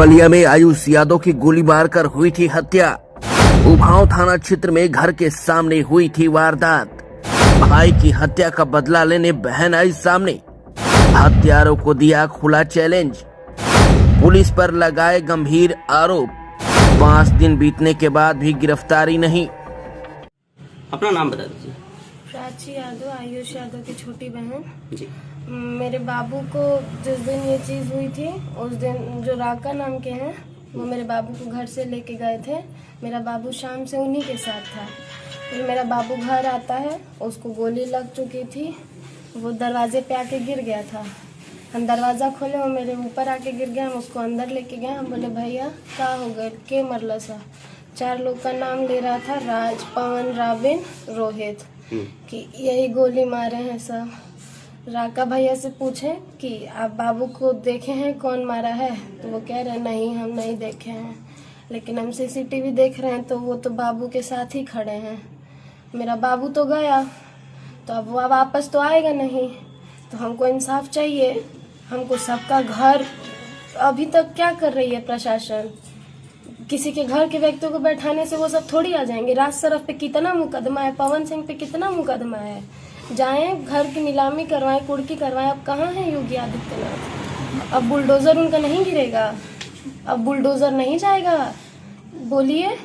बलिया में आयुष यादव की गोली मारकर हुई थी हत्या। उभाव थाना क्षेत्र में घर के सामने हुई थी वारदात। भाई की हत्या का बदला लेने बहन आई सामने। हत्यारों को दिया खुला चैलेंज। पुलिस पर लगाए गंभीर आरोप। 5 दिन बीतने के बाद भी गिरफ्तारी नहीं। अपना नाम बता दीजिए। प्राची यादव, आयुष यादव की छोटी बहन जी। मेरे बाबू को जिस दिन ये चीज़ हुई थी उस दिन जो राका नाम के हैं वो मेरे बाबू को घर से लेके गए थे। मेरा बाबू शाम से उन्हीं के साथ था। फिर मेरा बाबू घर आता है, उसको गोली लग चुकी थी। वो दरवाजे पे आके गिर गया था। हम दरवाज़ा खोले, वो मेरे ऊपर आके गिर गया। हम उसको अंदर लेके गए। हम बोले भैया क्या हो गए, के मरला सा। 4 लोग का नाम ले रहा था, राज, पवन, राबिन, रोहित, कि यही गोली मारे हैं सब। राका भैया से पूछे कि आप बाबू को देखे हैं कौन मारा है, तो वो कह रहे नहीं हम नहीं देखे हैं, लेकिन हम सीसीटीवी देख रहे हैं तो वो तो बाबू के साथ ही खड़े हैं। मेरा बाबू तो गया, तो अब वो वापस तो आएगा नहीं, तो हमको इंसाफ चाहिए। हमको सबका घर, अभी तक क्या कर रही है प्रशासन? किसी के घर के व्यक्तियों को बैठाने से वो सब थोड़ी आ जाएंगे। राज सरफ पे कितना मुकदमा है, पवन सिंह पे कितना मुकदमा है। जाएं घर की नीलामी करवाएं, कुर्की करवाएं। अब कहाँ है योगी आदित्यनाथ? अब बुलडोजर उनका नहीं गिरेगा, अब बुलडोजर नहीं जाएगा। बोलिए,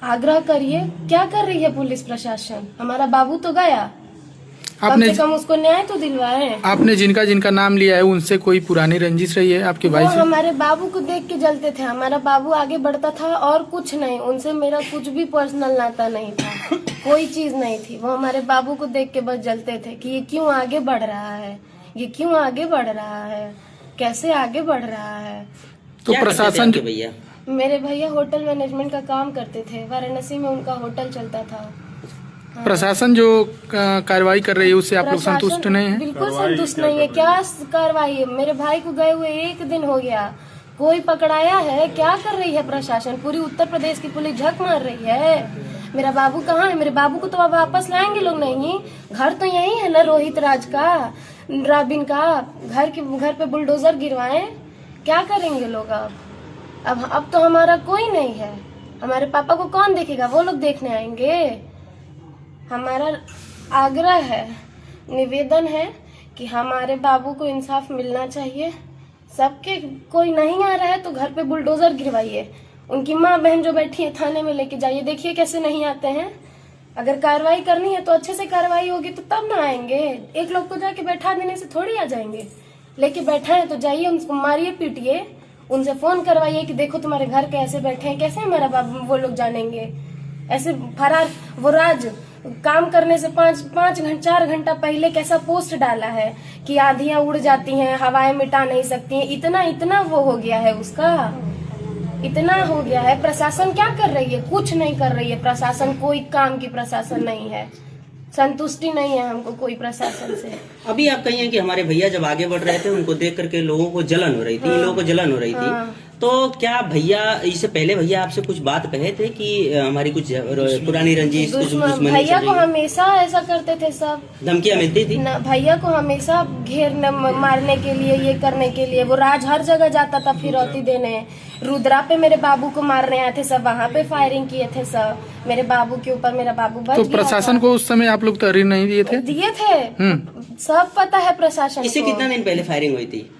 आग्रह करिए, क्या कर रही है पुलिस प्रशासन? हमारा बाबू तो गया, कम से कम उसको न्याय तो दिलवाए। आपने जिनका जिनका नाम लिया है उनसे कोई पुरानी रंजिश रही है आपके भाई से? हमारे बाबू को देख के जलते थे। हमारा बाबू आगे बढ़ता था और कुछ नहीं। उनसे मेरा कुछ भी पर्सनल नाता नहीं था, कोई चीज नहीं थी। वो हमारे बाबू को देख के बस जलते थे कि ये क्यों आगे बढ़ रहा है, ये क्यों आगे बढ़ रहा है, कैसे आगे बढ़ रहा है। तो प्रशासन के भैया, मेरे भैया होटल मैनेजमेंट का काम करते थे। वाराणसी में उनका होटल चलता था। हाँ। प्रशासन जो कार्रवाई कर रही है उससे आप लोग संतुष्ट नहीं हैं? बिल्कुल संतुष्ट नहीं है। क्या कार्रवाई है? मेरे भाई को गए हुए 1 दिन हो गया, कोई पकड़ाया है? क्या कर रही है प्रशासन? पूरी उत्तर प्रदेश की पुलिस झक मार रही है। मेरा बाबू कहाँ है? मेरे बाबू को तो अब वापस लाएंगे लोग नहीं। घर तो यही है ना, रोहित, राज का, राबिन का। घर पे बुलडोजर गिरवाएं, क्या करेंगे लोग? अब तो हमारा कोई नहीं है। हमारे पापा को कौन देखेगा? वो लोग देखने आएंगे। हमारा आग्रह है, निवेदन है कि हमारे बाबू को इंसाफ मिलना चाहिए। सबके कोई नहीं आ रहा है तो घर पे बुलडोजर गिरवाइए। उनकी माँ बहन जो बैठी है थाने में लेके जाइए, देखिए कैसे नहीं आते हैं। अगर कार्रवाई करनी है तो अच्छे से कार्रवाई होगी तो तब ना आएंगे। एक लोग को जाके बैठा देने से थोड़ी आ जाएंगे। लेके बैठा है तो जाइए, उनको मारिए, पीटिए, उनसे फोन करवाइए कि देखो तुम्हारे घर के ऐसे बैठे हैं। कैसे हमारा बाबू वो लोग जानेंगे? ऐसे फरार, वो राज काम करने से 4 घंटा पहले कैसा पोस्ट डाला है कि आंधियां उड़ जाती हैं, हवाएं मिटा नहीं सकती हैं। इतना वो हो गया है उसका, इतना हो गया है। प्रशासन क्या कर रही है? कुछ नहीं कर रही है प्रशासन। कोई काम की प्रशासन नहीं है। संतुष्टि नहीं है हमको कोई प्रशासन से। अभी आप कहिए कि हमारे भैया जब आगे बढ़ रहे थे उनको देख करके लोगों को जलन हो रही थी। हाँ। लोगों को जलन हो रही थी। तो क्या भैया, इससे पहले भैया आपसे कुछ बात कहे थे कि हमारी कुछ पुरानी रंजिश, कुछ दुश्मनी? भैया को हमेशा ऐसा करते थे, सब धमकियां मिलती थी ना। भैया को हमेशा घेरने, मारने के लिए, ये करने के लिए। वो राज हर जगह जाता था फिरौती देने। रुद्रा पे मेरे बाबू को मारने आए थे सब, वहाँ पे फायरिंग किए थे सब मेरे बाबू के ऊपर। मेरा बाबू बच गया। तो प्रशासन को उस समय आप लोग तहरीर नहीं दिए थे? दिए थे, सब पता है प्रशासन। इससे कितना दिन पहले फायरिंग हुई थी?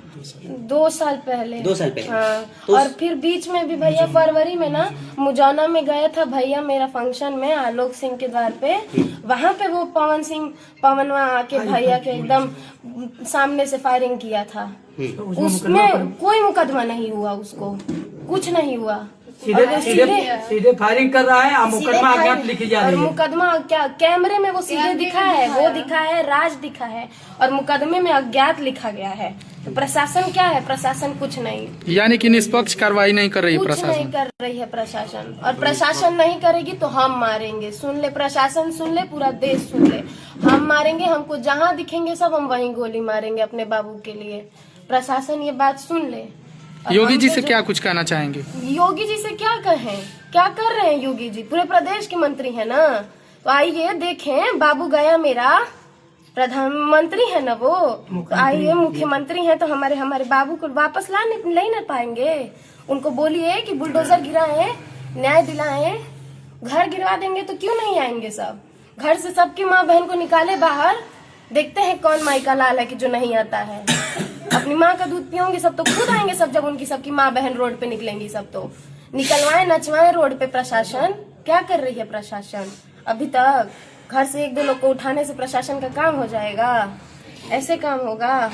2 साल पहले। 2 साल पहले। हाँ। तो और फिर बीच में भी भैया फरवरी में ना मुजौना में गया था भैया मेरा फंक्शन में, आलोक सिंह के द्वार पे। वहाँ पे वो पवन वहाँ आके भैया के एकदम सामने से फायरिंग किया था। उसमें कोई मुकदमा नहीं हुआ, उसको कुछ नहीं हुआ। सीधे फायरिंग कर रहा है, मुकदमा अज्ञात लिखी जा रही है। मुकदमा क्या कैमरे में वो सीधे दिखा है, वो दिखा है, राज दिखा है, और मुकदमे में अज्ञात लिखा गया है। तो प्रशासन क्या है? प्रशासन कुछ नहीं, यानी कि निष्पक्ष कार्रवाई नहीं कर रही है प्रशासन। नहीं कर रही है प्रशासन। और प्रशासन नहीं करेगी तो हम मारेंगे। सुन ले प्रशासन, सुन ले, पूरा देश सुन ले। हम मारेंगे, हमको जहाँ दिखेंगे सब हम वहीं गोली मारेंगे अपने बाबू के लिए। प्रशासन ये बात सुन ले। योगी जी से क्या कुछ कहना चाहेंगे? योगी जी से क्या कहें? क्या कर रहे हैं योगी जी? पूरे प्रदेश के मंत्री है ना। तो आइए देखें, बाबू गया मेरा, प्रधानमंत्री है ना वो, तो आइए मुख्यमंत्री है तो हमारे बाबू को वापस ले ना पाएंगे। उनको बोलिए कि बुलडोजर गिराए, न्याय दिलाएं, घर गिरवा देंगे तो क्यों नहीं आएंगे सब। घर से सबकी माँ बहन को निकाले बाहर, देखते हैं कौन माई का लाल है कि जो नहीं आता है। अपनी माँ का दूध पियोगे सब तो खुद आएंगे सब, जब उनकी सबकी माँ बहन रोड पे निकलेंगी सब तो निकलवाए नचवाए रोड पे। प्रशासन क्या कर रही है? प्रशासन अभी तक घर से एक दो लोग को उठाने से प्रशासन का काम हो जाएगा? ऐसे काम होगा?